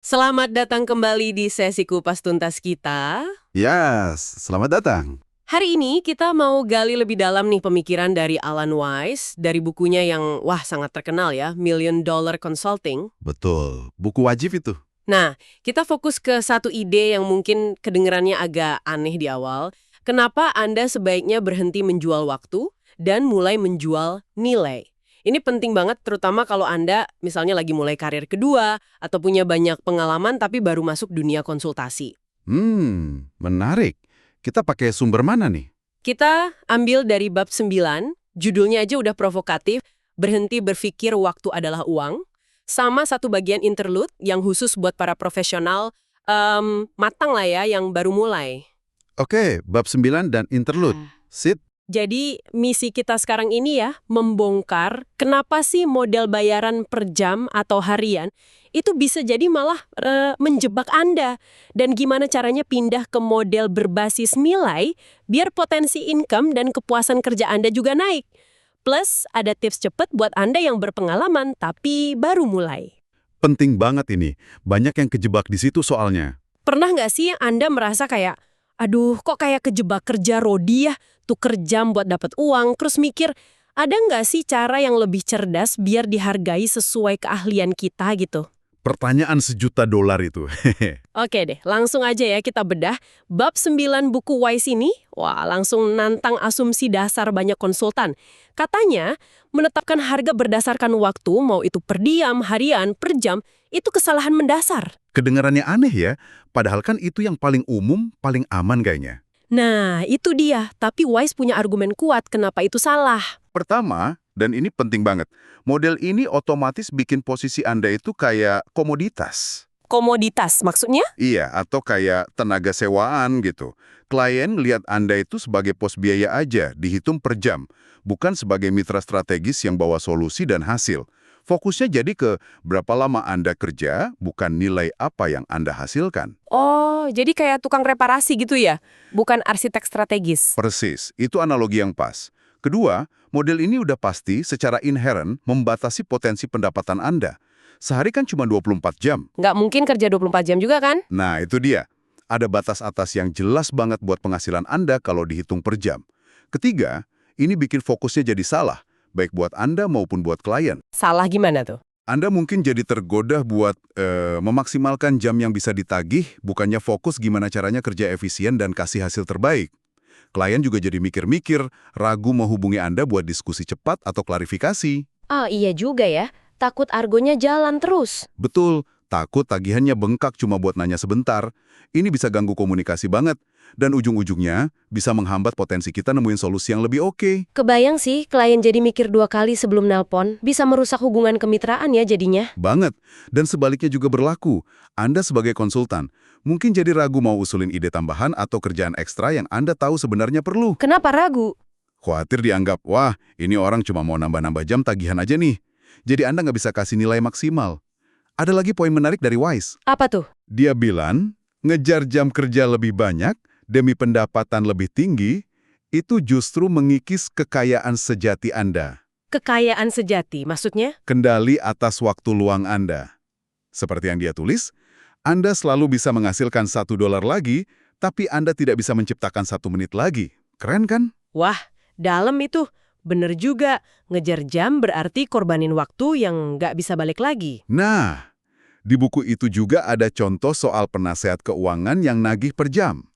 Selamat datang kembali di sesi kupas tuntas kita. Yes, selamat datang. Hari ini kita mau gali lebih dalam nih pemikiran dari Alan Weiss, dari bukunya yang sangat terkenal ya, Million Dollar Consulting. Betul, buku wajib itu. Nah, kita fokus ke satu ide yang mungkin kedengerannya agak aneh di awal. Kenapa Anda sebaiknya berhenti menjual waktu dan mulai menjual nilai? Ini penting banget terutama kalau Anda misalnya lagi mulai karir kedua atau punya banyak pengalaman tapi baru masuk dunia konsultasi. Menarik. Kita pakai sumber mana nih? Kita ambil dari bab 9, judulnya aja udah provokatif, berhenti berpikir waktu adalah uang, sama satu bagian interlude yang khusus buat para profesional matang lah ya, yang baru mulai. Oke, bab 9 dan interlude. Sit. Jadi misi kita sekarang ini ya, membongkar kenapa sih model bayaran per jam atau harian itu bisa jadi malah menjebak Anda. Dan gimana caranya pindah ke model berbasis nilai biar potensi income dan kepuasan kerja Anda juga naik. Plus ada tips cepat buat Anda yang berpengalaman tapi baru mulai. Penting banget ini. Banyak yang kejebak di situ soalnya. Pernah nggak sih Anda merasa kayak, aduh kok kayak kejebak kerja rodi ya, tuker jam buat dapat uang, terus mikir, ada nggak sih cara yang lebih cerdas biar dihargai sesuai keahlian kita gitu? Pertanyaan $1 juta itu. Oke deh, langsung aja ya kita bedah. Bab 9 buku Wise ini, langsung nantang asumsi dasar banyak konsultan. Katanya, menetapkan harga berdasarkan waktu, mau itu per diam, harian, per jam, itu kesalahan mendasar. Kedengarannya aneh ya, padahal kan itu yang paling umum, paling aman kayaknya. Nah, itu dia. Tapi Wise punya argumen kuat kenapa itu salah. Pertama, dan ini penting banget, model ini otomatis bikin posisi Anda itu kayak komoditas. Komoditas, maksudnya? Iya, atau kayak tenaga sewaan gitu. Klien lihat Anda itu sebagai pos biaya aja, dihitung per jam, bukan sebagai mitra strategis yang bawa solusi dan hasil. Fokusnya jadi ke berapa lama Anda kerja, bukan nilai apa yang Anda hasilkan. Oh, jadi kayak tukang reparasi gitu ya? Bukan arsitek strategis. Persis, itu analogi yang pas. Kedua, model ini udah pasti secara inherent membatasi potensi pendapatan Anda. Sehari kan cuma 24 jam. Nggak mungkin kerja 24 jam juga kan? Nah, itu dia. Ada batas atas yang jelas banget buat penghasilan Anda kalau dihitung per jam. Ketiga, ini bikin fokusnya jadi salah, baik buat Anda maupun buat klien. Salah gimana tuh? Anda mungkin jadi tergoda buat memaksimalkan jam yang bisa ditagih, bukannya fokus gimana caranya kerja efisien dan kasih hasil terbaik. Klien juga jadi mikir-mikir, ragu mau hubungi Anda buat diskusi cepat atau klarifikasi. Ah, iya juga ya. Takut argonya jalan terus. Betul, takut tagihannya bengkak cuma buat nanya sebentar. Ini bisa ganggu komunikasi banget. Dan ujung-ujungnya bisa menghambat potensi kita nemuin solusi yang lebih oke. Kebayang sih, klien jadi mikir 2 kali sebelum nelpon. Bisa merusak hubungan kemitraan ya jadinya. Banget. Dan sebaliknya juga berlaku. Anda sebagai konsultan, mungkin jadi ragu mau usulin ide tambahan atau kerjaan ekstra yang Anda tahu sebenarnya perlu. Kenapa ragu? Khawatir dianggap, wah ini orang cuma mau nambah-nambah jam tagihan aja nih. Jadi Anda nggak bisa kasih nilai maksimal. Ada lagi poin menarik dari Wise. Apa tuh? Dia bilang, ngejar jam kerja lebih banyak demi pendapatan lebih tinggi, itu justru mengikis kekayaan sejati Anda. Kekayaan sejati, maksudnya? Kendali atas waktu luang Anda. Seperti yang dia tulis, Anda selalu bisa menghasilkan $1 lagi, tapi Anda tidak bisa menciptakan 1 menit lagi. Keren kan? Wah, dalam itu. Bener juga, ngejar jam berarti korbanin waktu yang nggak bisa balik lagi. Nah, di buku itu juga ada contoh soal penasehat keuangan yang nagih per jam.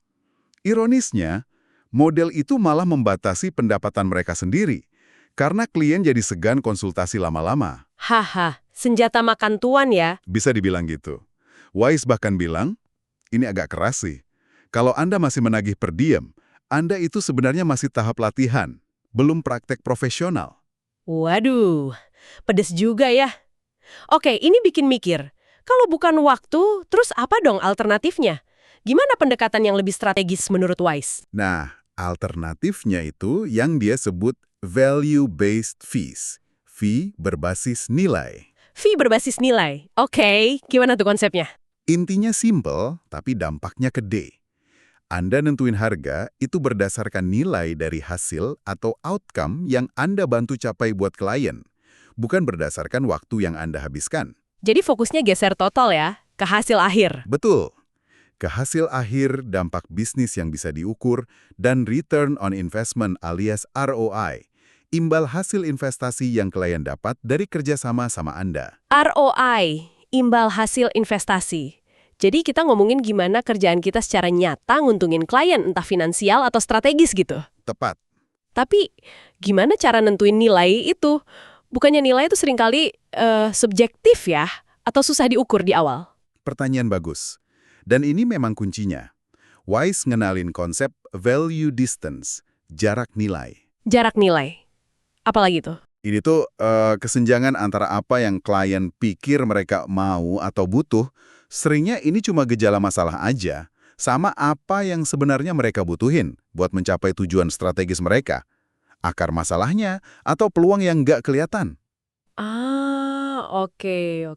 Ironisnya, model itu malah membatasi pendapatan mereka sendiri, karena klien jadi segan konsultasi lama-lama. Haha, senjata makan tuan ya. Bisa dibilang gitu. Wise bahkan bilang, ini agak keras sih. Kalau Anda masih menagih per diem, Anda itu sebenarnya masih tahap latihan, belum praktek profesional. Waduh, pedes juga ya. Oke, ini bikin mikir. Kalau bukan waktu, terus apa dong alternatifnya? Gimana pendekatan yang lebih strategis menurut Wise? Nah, alternatifnya itu yang dia sebut value-based fees. Fee berbasis nilai. Fee berbasis nilai. Oke, gimana tuh konsepnya? Intinya simple, tapi dampaknya gede. Anda nentuin harga itu berdasarkan nilai dari hasil atau outcome yang Anda bantu capai buat klien, bukan berdasarkan waktu yang Anda habiskan. Jadi fokusnya geser total ya. ke hasil akhir. Betul. Ke hasil akhir, dampak bisnis yang bisa diukur, dan return on investment alias ROI. Imbal hasil investasi yang klien dapat dari kerjasama sama Anda. ROI, imbal hasil investasi. Jadi kita ngomongin gimana kerjaan kita secara nyata nguntungin klien, entah finansial atau strategis gitu. Tepat. Tapi gimana cara nentuin nilai itu? Bukannya nilai itu seringkali subjektif ya? Atau susah diukur di awal? Pertanyaan bagus. Dan ini memang kuncinya. Wise ngenalin konsep value distance, jarak nilai. Jarak nilai. Apalagi tuh? Ini tuh kesenjangan antara apa yang klien pikir mereka mau atau butuh, seringnya ini cuma gejala masalah aja, sama apa yang sebenarnya mereka butuhin buat mencapai tujuan strategis mereka. Akar masalahnya atau peluang yang nggak kelihatan. Oke.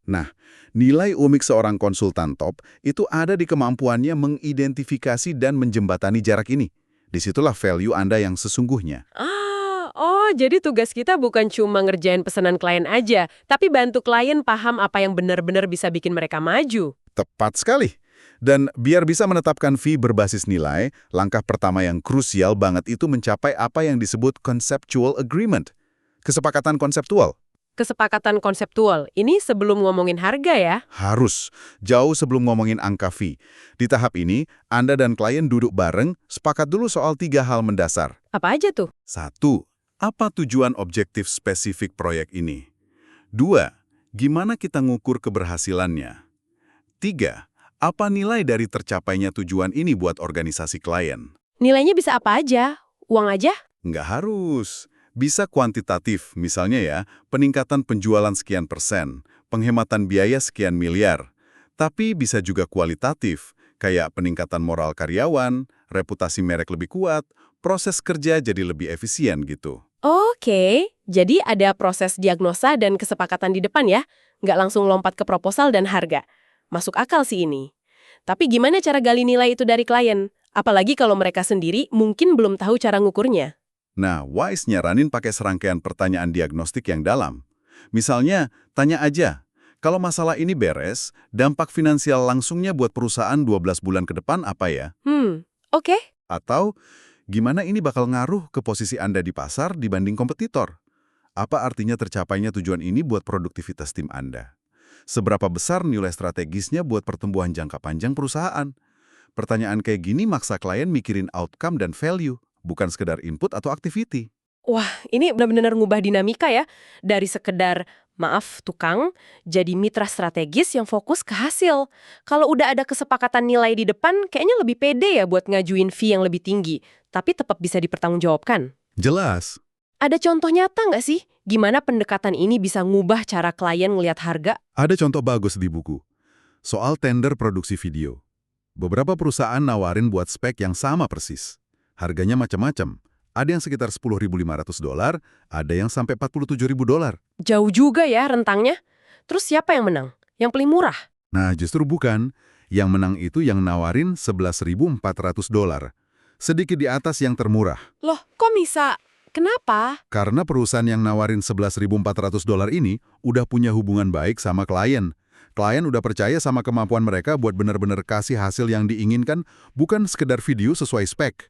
Nah, nilai unik seorang konsultan top itu ada di kemampuannya mengidentifikasi dan menjembatani jarak ini. Disitulah value Anda yang sesungguhnya. Jadi tugas kita bukan cuma ngerjain pesanan klien aja, tapi bantu klien paham apa yang benar-benar bisa bikin mereka maju. Tepat sekali. Dan biar bisa menetapkan fee berbasis nilai, langkah pertama yang krusial banget itu mencapai apa yang disebut conceptual agreement. Kesepakatan konseptual. Kesepakatan konseptual, ini sebelum ngomongin harga ya? Harus, jauh sebelum ngomongin angka fee. Di tahap ini, Anda dan klien duduk bareng, sepakat dulu soal 3 hal mendasar. Apa aja tuh? 1. Apa tujuan objektif spesifik proyek ini? 2. Gimana kita ngukur keberhasilannya? 3. Apa nilai dari tercapainya tujuan ini buat organisasi klien? Nilainya bisa apa aja? Uang aja? Nggak harus. Bisa kuantitatif, misalnya ya, peningkatan penjualan sekian persen, penghematan biaya sekian miliar. Tapi bisa juga kualitatif, kayak peningkatan moral karyawan, reputasi merek lebih kuat, proses kerja jadi lebih efisien gitu. Oke, jadi ada proses diagnosa dan kesepakatan di depan ya? Nggak langsung lompat ke proposal dan harga. Masuk akal sih ini. Tapi gimana cara gali nilai itu dari klien? Apalagi kalau mereka sendiri mungkin belum tahu cara ngukurnya. Nah, Wise nyaranin pakai serangkaian pertanyaan diagnostik yang dalam. Misalnya, tanya aja, kalau masalah ini beres, dampak finansial langsungnya buat perusahaan 12 bulan ke depan apa ya? Oke. Atau, gimana ini bakal ngaruh ke posisi Anda di pasar dibanding kompetitor? Apa artinya tercapainya tujuan ini buat produktivitas tim Anda? Seberapa besar nilai strategisnya buat pertumbuhan jangka panjang perusahaan? Pertanyaan kayak gini maksa klien mikirin outcome dan value, bukan sekedar input atau activity. Wah, ini benar-benar ngubah dinamika ya. Dari sekedar, maaf, tukang, jadi mitra strategis yang fokus ke hasil. Kalau udah ada kesepakatan nilai di depan, kayaknya lebih pede ya buat ngajuin fee yang lebih tinggi, tapi tetap bisa dipertanggungjawabkan. Jelas. Ada contoh nyata nggak sih? Gimana pendekatan ini bisa ngubah cara klien ngelihat harga? Ada contoh bagus di buku. Soal tender produksi video. Beberapa perusahaan nawarin buat spek yang sama persis. Harganya macam-macam. Ada yang sekitar $10.500, ada yang sampai $47.000. Jauh juga ya rentangnya. Terus siapa yang menang? Yang paling murah? Nah, justru bukan. Yang menang itu yang nawarin $11.400. Sedikit di atas yang termurah. Loh, kok bisa? Kenapa? Karena perusahaan yang nawarin $11.400 ini udah punya hubungan baik sama klien. Klien udah percaya sama kemampuan mereka buat benar-benar kasih hasil yang diinginkan, bukan sekedar video sesuai spek.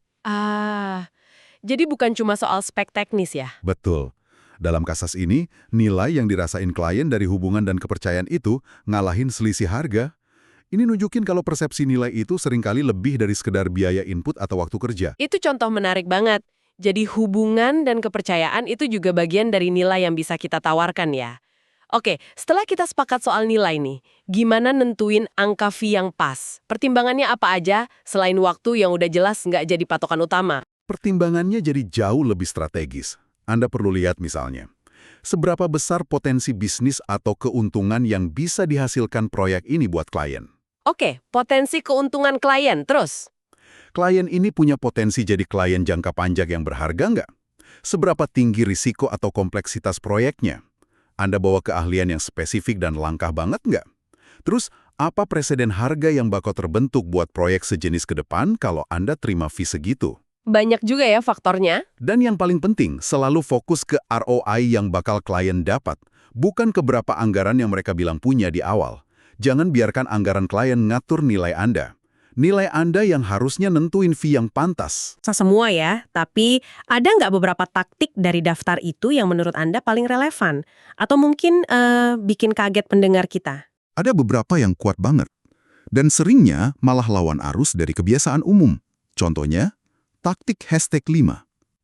Jadi bukan cuma soal spek teknis ya? Betul. Dalam kasus ini, nilai yang dirasain klien dari hubungan dan kepercayaan itu ngalahin selisih harga. Ini nunjukin kalau persepsi nilai itu seringkali lebih dari sekedar biaya input atau waktu kerja. Itu contoh menarik banget. Jadi hubungan dan kepercayaan itu juga bagian dari nilai yang bisa kita tawarkan ya. Oke, setelah kita sepakat soal nilai nih, gimana nentuin angka fee yang pas? Pertimbangannya apa aja selain waktu yang udah jelas nggak jadi patokan utama? Pertimbangannya jadi jauh lebih strategis. Anda perlu lihat misalnya, seberapa besar potensi bisnis atau keuntungan yang bisa dihasilkan proyek ini buat klien. Oke, potensi keuntungan klien, terus? Klien ini punya potensi jadi klien jangka panjang yang berharga nggak? Seberapa tinggi risiko atau kompleksitas proyeknya? Anda bawa keahlian yang spesifik dan langkah banget nggak? Terus, apa preseden harga yang bakal terbentuk buat proyek sejenis ke depan kalau Anda terima fee segitu? Banyak juga ya faktornya. Dan yang paling penting, selalu fokus ke ROI yang bakal klien dapat, bukan ke berapa anggaran yang mereka bilang punya di awal. Jangan biarkan anggaran klien ngatur nilai Anda. Nilai Anda yang harusnya nentuin fee yang pantas. Sa semua ya, tapi ada nggak beberapa taktik dari daftar itu yang menurut Anda paling relevan? Atau mungkin bikin kaget pendengar kita? Ada beberapa yang kuat banget. Dan seringnya malah lawan arus dari kebiasaan umum. Contohnya, taktik #5.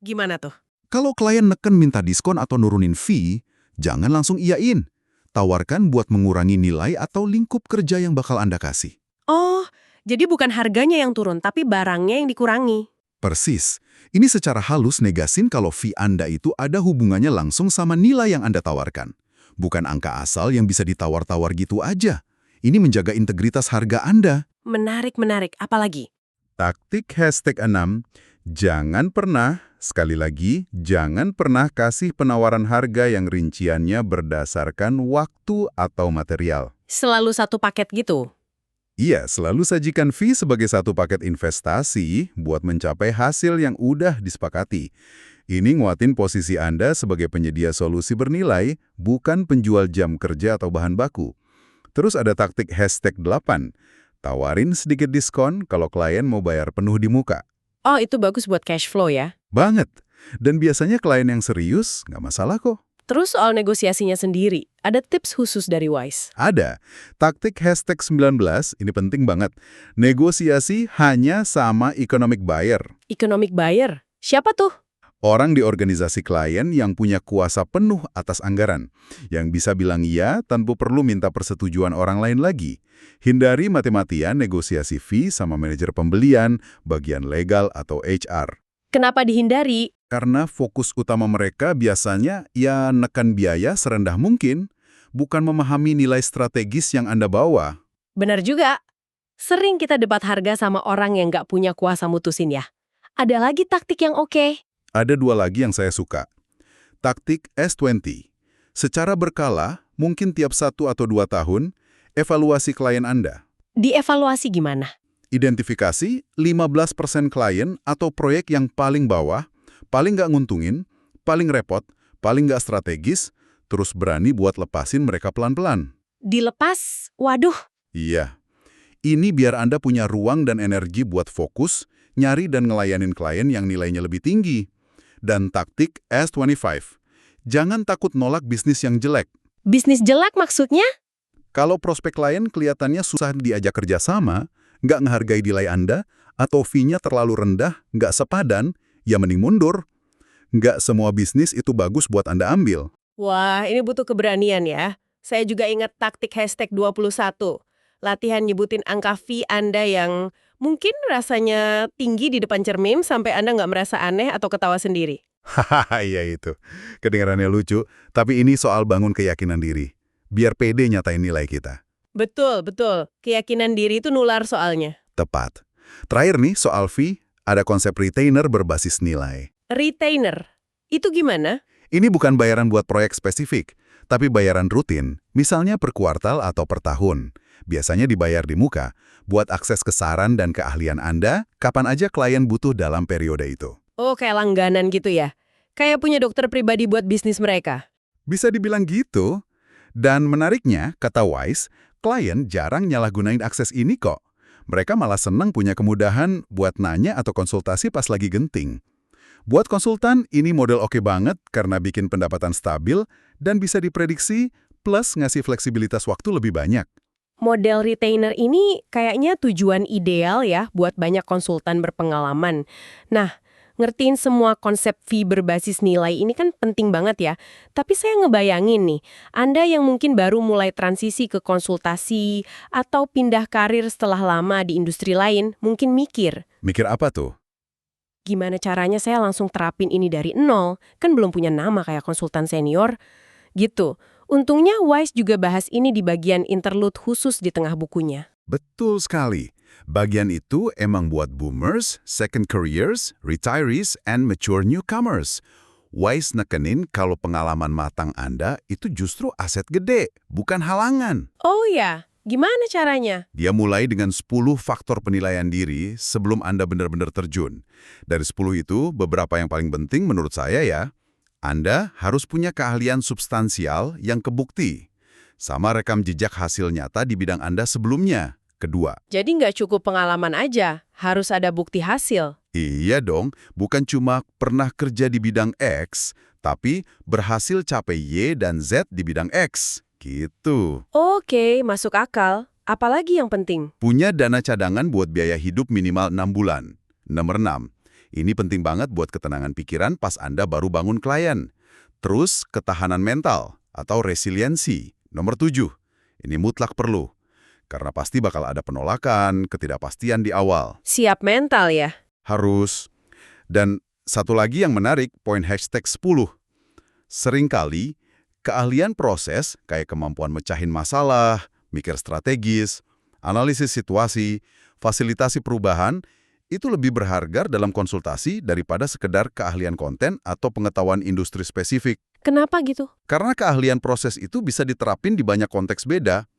Gimana tuh? Kalau klien neken minta diskon atau nurunin fee, jangan langsung iyain. Tawarkan buat mengurangi nilai atau lingkup kerja yang bakal Anda kasih. Oh, jadi bukan harganya yang turun, tapi barangnya yang dikurangi. Persis. Ini secara halus negasin kalau fee Anda itu ada hubungannya langsung sama nilai yang Anda tawarkan. Bukan angka asal yang bisa ditawar-tawar gitu aja. Ini menjaga integritas harga Anda. Menarik, menarik. Apalagi? Taktik #6, jangan pernah, sekali lagi, jangan pernah kasih penawaran harga yang rinciannya berdasarkan waktu atau material. Selalu satu paket gitu? Iya, selalu sajikan fee sebagai satu paket investasi buat mencapai hasil yang udah disepakati. Ini nguatin posisi Anda sebagai penyedia solusi bernilai, bukan penjual jam kerja atau bahan baku. Terus ada taktik #8, tawarin sedikit diskon kalau klien mau bayar penuh di muka. Oh, itu bagus buat cash flow ya. Banget. Dan biasanya klien yang serius nggak masalah kok. Terus soal negosiasinya sendiri, ada tips khusus dari Wise? Ada. Taktik #19, ini penting banget. Negosiasi hanya sama economic buyer. Economic buyer? Siapa tuh? Orang di organisasi klien yang punya kuasa penuh atas anggaran. Yang bisa bilang iya tanpa perlu minta persetujuan orang lain lagi. Hindari mati-matian negosiasi fee sama manajer pembelian, bagian legal atau HR. Kenapa dihindari? Karena fokus utama mereka biasanya ya nekan biaya serendah mungkin, bukan memahami nilai strategis yang Anda bawa. Benar juga. Sering kita debat harga sama orang yang nggak punya kuasa mutusin ya. Ada lagi taktik yang oke. Ada dua lagi yang saya suka. Taktik S20. Secara berkala, mungkin tiap 1 atau 2 tahun, evaluasi klien Anda. Dievaluasi gimana? Identifikasi 15% klien atau proyek yang paling bawah, paling nggak nguntungin, paling repot, paling nggak strategis, terus berani buat lepasin mereka pelan-pelan. Dilepas? Waduh. Iya. Ini biar Anda punya ruang dan energi buat fokus, nyari dan ngelayanin klien yang nilainya lebih tinggi. Dan taktik S25. Jangan takut nolak bisnis yang jelek. Bisnis jelek maksudnya? Kalau prospek klien kelihatannya susah diajak kerjasama, nggak ngehargai nilai Anda, atau fee-nya terlalu rendah, nggak sepadan, ya mending mundur. Nggak semua bisnis itu bagus buat Anda ambil. Wah, ini butuh keberanian ya. Saya juga ingat taktik #21. Latihan nyebutin angka fee Anda yang mungkin rasanya tinggi di depan cermin sampai Anda nggak merasa aneh atau ketawa sendiri. Hahaha, iya itu. Kedengarannya lucu, tapi ini soal bangun keyakinan diri. Biar pede nyatain nilai kita. Betul, betul. Keyakinan diri itu nular soalnya. Tepat. Terakhir nih, soal fee, ada konsep retainer berbasis nilai. Retainer. Itu gimana? Ini bukan bayaran buat proyek spesifik, tapi bayaran rutin, misalnya per kuartal atau per tahun. Biasanya dibayar di muka, buat akses ke saran dan keahlian Anda, kapan aja klien butuh dalam periode itu. Oh, kayak langganan gitu ya? Kayak punya dokter pribadi buat bisnis mereka? Bisa dibilang gitu. Dan menariknya, kata Wise, klien jarang nyalahgunain akses ini kok. Mereka malah senang punya kemudahan buat nanya atau konsultasi pas lagi genting. Buat konsultan, ini model oke banget karena bikin pendapatan stabil dan bisa diprediksi, plus ngasih fleksibilitas waktu lebih banyak. Model retainer ini kayaknya tujuan ideal ya buat banyak konsultan berpengalaman. Nah, ngertiin semua konsep fee berbasis nilai ini kan penting banget ya. Tapi saya ngebayangin nih, Anda yang mungkin baru mulai transisi ke konsultasi atau pindah karir setelah lama di industri lain, mungkin mikir, Mikir apa tuh? gimana caranya saya langsung terapin ini dari nol? Kan belum punya nama kayak konsultan senior. Gitu. Untungnya Wise juga bahas ini di bagian interlude khusus di tengah bukunya. Betul sekali. Bagian itu emang buat boomers, second careers, retirees, and mature newcomers. Wise nekenin kalau pengalaman matang Anda itu justru aset gede, bukan halangan. Oh ya, gimana caranya? Dia mulai dengan 10 faktor penilaian diri sebelum Anda benar-benar terjun. Dari 10 itu, beberapa yang paling penting menurut saya ya, Anda harus punya keahlian substansial yang kebukti. sama rekam jejak hasil nyata di bidang Anda sebelumnya. Kedua, Jadi nggak cukup pengalaman aja, harus ada bukti hasil. iya dong, bukan cuma pernah kerja di bidang X, tapi berhasil capai Y dan Z di bidang X. Gitu. Oke, masuk akal. Apalagi yang penting? Punya dana cadangan buat biaya hidup minimal 6 bulan. Nomor 6. Ini penting banget buat ketenangan pikiran pas Anda baru bangun klien. Terus, ketahanan mental atau resiliensi. Nomor 7. Ini mutlak perlu. Karena pasti bakal ada penolakan, ketidakpastian di awal. Siap mental ya? Harus. Dan satu lagi yang menarik, poin #10. Seringkali, keahlian proses kayak kemampuan mecahin masalah, mikir strategis, analisis situasi, fasilitasi perubahan, itu lebih berharga dalam konsultasi daripada sekedar keahlian konten atau pengetahuan industri spesifik. Kenapa gitu? Karena keahlian proses itu bisa diterapin di banyak konteks beda.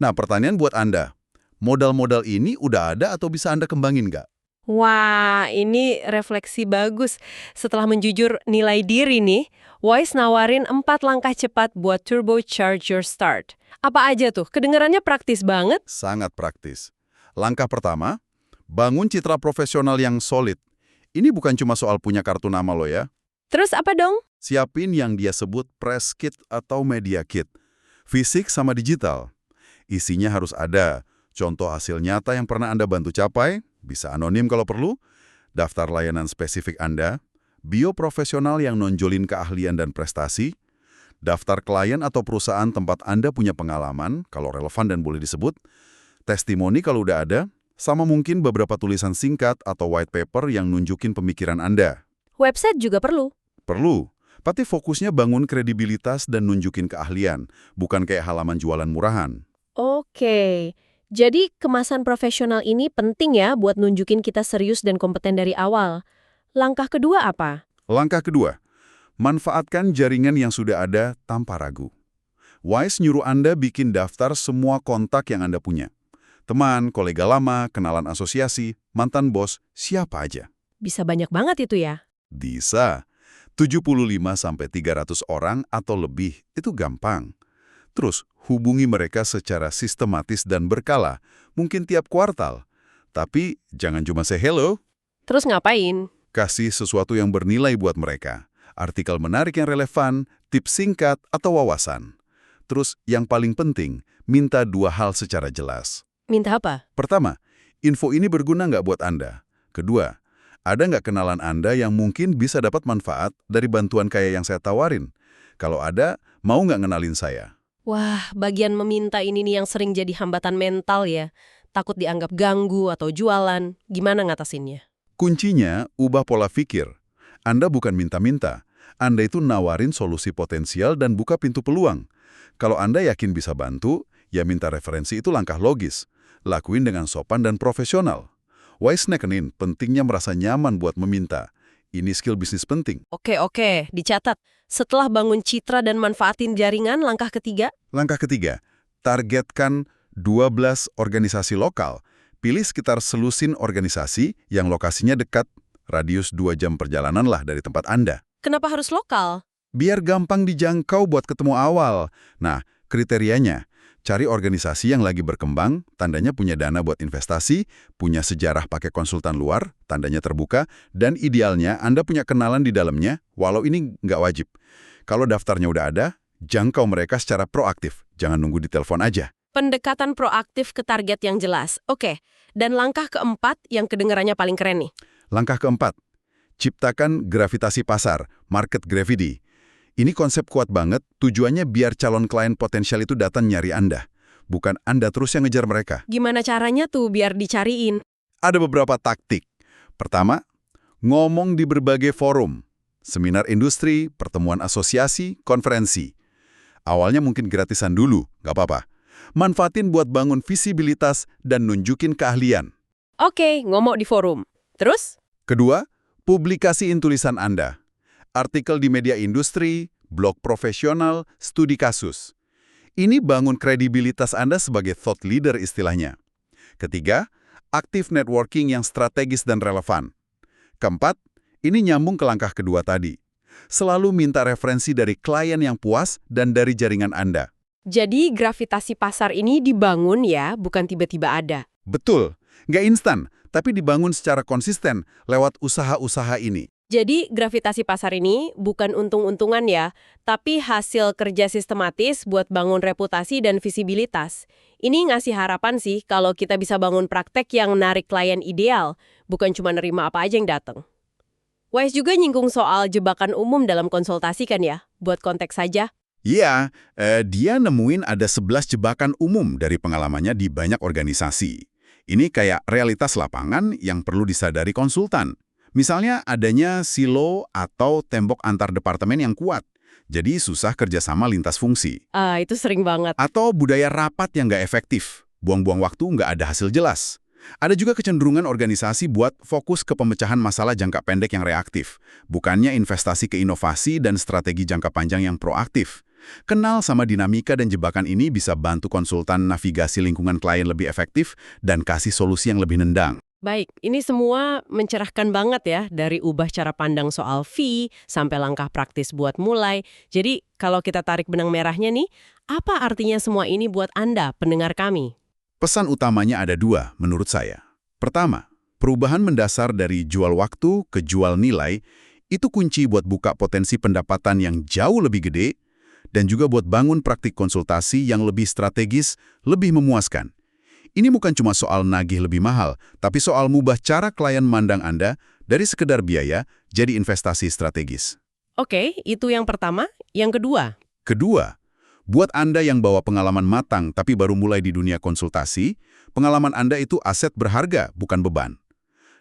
Nah, pertanyaan buat Anda, modal-modal ini udah ada atau bisa Anda kembangin nggak? Wah, ini refleksi bagus. Setelah menjujur nilai diri nih, Wise nawarin 4 langkah cepat buat turbocharge your start. Apa aja tuh? Kedengarannya praktis banget. Sangat praktis. Langkah pertama, bangun citra profesional yang solid. Ini bukan cuma soal punya kartu nama lo ya. Terus apa dong? Siapin yang dia sebut press kit atau media kit. Fisik sama digital. Isinya harus ada contoh hasil nyata yang pernah Anda bantu capai, bisa anonim kalau perlu, daftar layanan spesifik Anda, bio profesional yang nonjolin keahlian dan prestasi, daftar klien atau perusahaan tempat Anda punya pengalaman, kalau relevan dan boleh disebut, testimoni kalau udah ada, sama mungkin beberapa tulisan singkat atau white paper yang nunjukin pemikiran Anda. Website juga perlu. Perlu, tapi fokusnya bangun kredibilitas dan nunjukin keahlian, bukan kayak halaman jualan murahan. Oke. Jadi kemasan profesional ini penting ya buat nunjukin kita serius dan kompeten dari awal. Langkah kedua apa? Langkah kedua, manfaatkan jaringan yang sudah ada tanpa ragu. Wise nyuruh Anda bikin daftar semua kontak yang Anda punya. Teman, kolega lama, kenalan asosiasi, mantan bos, siapa aja. Bisa banyak banget itu ya? Bisa. 75-300 orang atau lebih, itu gampang. Terus, hubungi mereka secara sistematis dan berkala, mungkin tiap kuartal. Tapi, jangan cuma say hello. Terus ngapain? Kasih sesuatu yang bernilai buat mereka. Artikel menarik yang relevan, tips singkat, atau wawasan. Terus, yang paling penting, minta 2 hal secara jelas. Minta apa? Pertama, info ini berguna nggak buat Anda? Kedua, ada nggak kenalan Anda yang mungkin bisa dapat manfaat dari bantuan kayak yang saya tawarin? Kalau ada, mau nggak ngenalin saya? Wah, bagian meminta ini nih yang sering jadi hambatan mental ya. Takut dianggap ganggu atau jualan. Gimana ngatasinnya? Kuncinya, ubah pola pikir. Anda bukan minta-minta. Anda itu nawarin solusi potensial dan buka pintu peluang. Kalau Anda yakin bisa bantu, ya minta referensi itu langkah logis. Lakuin dengan sopan dan profesional. Wise nekenin pentingnya merasa nyaman buat meminta. Ini skill bisnis penting. Oke, dicatat. Setelah bangun citra dan manfaatin jaringan, langkah ketiga? Langkah ketiga, targetkan 12 organisasi lokal. Pilih sekitar selusin organisasi yang lokasinya dekat, radius 2 jam perjalanan lah dari tempat Anda. Kenapa harus lokal? Biar gampang dijangkau buat ketemu awal. Nah, kriterianya, cari organisasi yang lagi berkembang, tandanya punya dana buat investasi, punya sejarah pakai konsultan luar, tandanya terbuka, dan idealnya Anda punya kenalan di dalamnya, walau ini nggak wajib. Kalau daftarnya udah ada, jangkau mereka secara proaktif, jangan nunggu di telepon aja. Pendekatan proaktif ke target yang jelas. Oke, dan langkah keempat yang kedengarannya paling keren nih. Langkah keempat, ciptakan gravitasi pasar, market gravity. Ini konsep kuat banget, tujuannya biar calon klien potensial itu datang nyari Anda. Bukan Anda terus yang ngejar mereka. Gimana caranya tuh biar dicariin? Ada beberapa taktik. Pertama, ngomong di berbagai forum. Seminar industri, pertemuan asosiasi, konferensi. Awalnya mungkin gratisan dulu, nggak apa-apa. Manfaatin buat bangun visibilitas dan nunjukin keahlian. Oke, ngomong di forum. Terus? Kedua, publikasiin tulisan Anda. Artikel di media industri, blog profesional, studi kasus. Ini bangun kredibilitas Anda sebagai thought leader istilahnya. Ketiga, aktif networking yang strategis dan relevan. Keempat, ini nyambung ke langkah kedua tadi. Selalu minta referensi dari klien yang puas dan dari jaringan Anda. Jadi gravitasi pasar ini dibangun ya, bukan tiba-tiba ada. Betul, nggak instan, tapi dibangun secara konsisten lewat usaha-usaha ini. Jadi gravitasi pasar ini bukan untung-untungan ya, tapi hasil kerja sistematis buat bangun reputasi dan visibilitas. Ini ngasih harapan sih kalau kita bisa bangun praktek yang narik klien ideal, bukan cuma nerima apa aja yang datang. Wise juga nyinggung soal jebakan umum dalam konsultasi kan ya, buat konteks saja. Iya, dia nemuin ada 11 jebakan umum dari pengalamannya di banyak organisasi. Ini kayak realitas lapangan yang perlu disadari konsultan. Misalnya adanya silo atau tembok antar departemen yang kuat, jadi susah kerjasama lintas fungsi. Itu sering banget. Atau budaya rapat yang nggak efektif, buang-buang waktu nggak ada hasil jelas. Ada juga kecenderungan organisasi buat fokus ke pemecahan masalah jangka pendek yang reaktif, bukannya investasi ke inovasi dan strategi jangka panjang yang proaktif. Kenal sama dinamika dan jebakan ini bisa bantu konsultan navigasi lingkungan klien lebih efektif dan kasih solusi yang lebih nendang. Baik, ini semua mencerahkan banget ya, dari ubah cara pandang soal fee sampai langkah praktis buat mulai. Jadi, kalau kita tarik benang merahnya nih, apa artinya semua ini buat Anda, pendengar kami? Pesan utamanya ada dua menurut saya. Pertama, perubahan mendasar dari jual waktu ke jual nilai itu kunci buat buka potensi pendapatan yang jauh lebih gede dan juga buat bangun praktik konsultasi yang lebih strategis, lebih memuaskan. Ini bukan cuma soal nagih lebih mahal, tapi soal mubah cara klien mandang Anda dari sekedar biaya jadi investasi strategis. Oke, itu yang pertama. Yang kedua, Kedua, buat Anda yang bawa pengalaman matang tapi baru mulai di dunia konsultasi, pengalaman Anda itu aset berharga, bukan beban.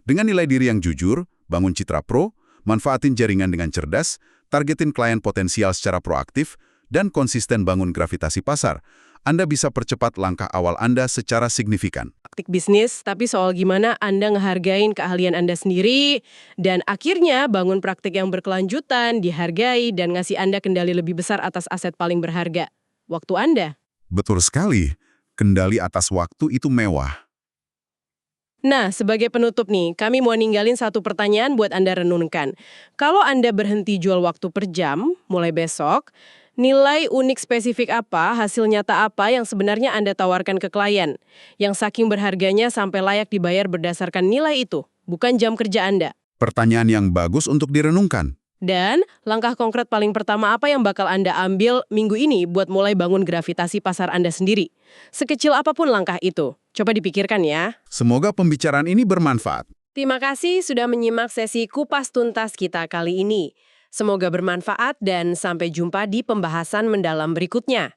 Dengan nilai diri yang jujur, bangun citra pro, manfaatin jaringan dengan cerdas, targetin klien potensial secara proaktif, dan konsisten bangun gravitasi pasar, Anda bisa percepat langkah awal Anda secara signifikan. praktik bisnis, tapi soal gimana Anda ngehargain keahlian Anda sendiri, dan akhirnya bangun praktik yang berkelanjutan, dihargai, dan ngasih Anda kendali lebih besar atas aset paling berharga. Waktu Anda. Betul sekali, kendali atas waktu itu mewah. Nah, sebagai penutup nih, kami mau ninggalin satu pertanyaan buat Anda renungkan. Kalau Anda berhenti jual waktu per jam, mulai besok, nilai unik spesifik apa, hasil nyata apa yang sebenarnya Anda tawarkan ke klien? Yang saking berharganya sampai layak dibayar berdasarkan nilai itu, bukan jam kerja Anda. Pertanyaan yang bagus untuk direnungkan. Dan langkah konkret paling pertama apa yang bakal Anda ambil minggu ini buat mulai bangun gravitasi pasar Anda sendiri? Sekecil apapun langkah itu, coba dipikirkan ya. Semoga pembicaraan ini bermanfaat. Terima kasih sudah menyimak sesi kupas tuntas kita kali ini. Semoga bermanfaat dan sampai jumpa di pembahasan mendalam berikutnya.